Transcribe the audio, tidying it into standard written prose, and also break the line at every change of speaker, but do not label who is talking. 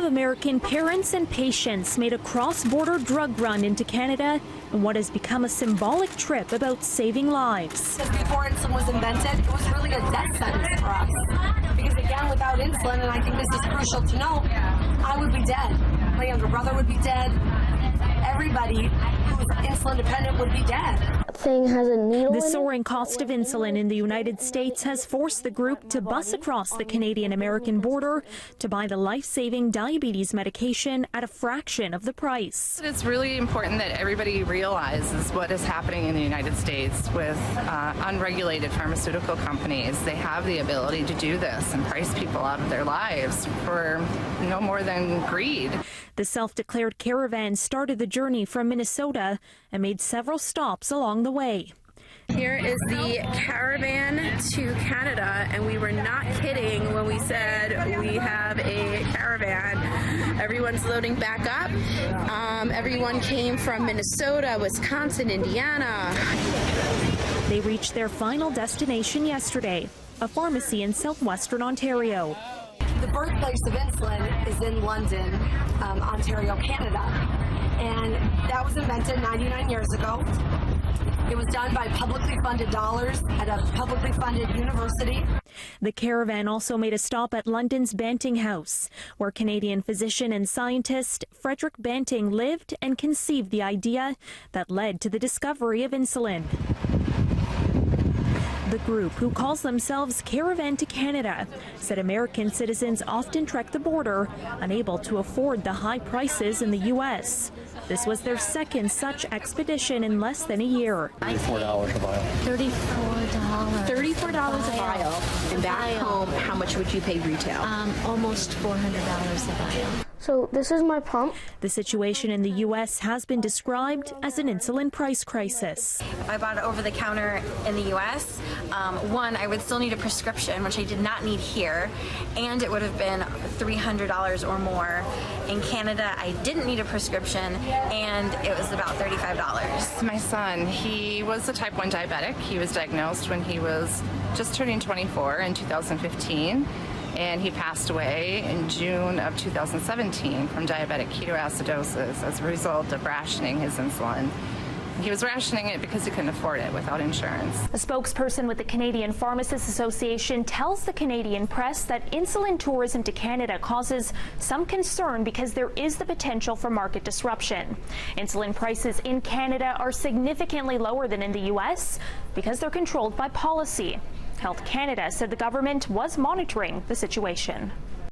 of American parents and patients made a cross-border drug run into Canada in what has become a symbolic trip about saving lives.
Before insulin was invented, it was really a death sentence for us. Because again, without insulin, and I think this is crucial to know, I would be dead. My younger brother would be dead. Everybody who's insulin dependent would be dead.
Thing has a needle.
The soaring cost of insulin in the United States has forced the group to bus across the Canadian-American border to buy the life-saving diabetes medication at a fraction of the price.
It's really important that everybody realizes what is happening in the United States with unregulated pharmaceutical companies. They have the ability to do this and price people out of their lives for no more than greed.
The self-declared caravan started the journey from Minnesota and made several stops along the way.
Here is the caravan to Canada, and we were not kidding when we said we have a caravan. Everyone's loading back up. Everyone came from Minnesota, Wisconsin, Indiana.
They reached their final destination yesterday, a pharmacy in southwestern Ontario.
The birthplace of insulin is in London, Ontario, Canada. And that was invented 99 years ago. It was done by publicly funded dollars at a publicly funded university.
The caravan also made a stop at London's Banting House, where Canadian physician and scientist Frederick Banting lived and conceived the idea that led to the discovery of insulin. The group, who calls themselves Caravan to Canada, said American citizens often trek the border, unable to afford the high prices in the U.S. This was their second such expedition in less than a year.
$34 a vial.
$34 a vial. And back home, how much would you pay retail?
Almost $400 a vial.
So this is my pump.
The situation in the U.S. has been described as an insulin price crisis.
If I bought it over the counter in the U.S., one, I would still need a prescription, which I did not need here, and it would have been $300 or more. In Canada, I didn't need a prescription, and it was about $35.
My son, he was a type 1 diabetic. He was diagnosed when he was just turning 24 in 2015. And he passed away in June of 2017 from diabetic ketoacidosis as a result of rationing his insulin. He was rationing it because he couldn't afford it without insurance.
A spokesperson with the Canadian Pharmacists Association tells the Canadian press that insulin tourism to Canada causes some concern because there is the potential for market disruption. Insulin prices in Canada are significantly lower than in the U.S. because they're controlled by policy. Health Canada said the government was monitoring the situation.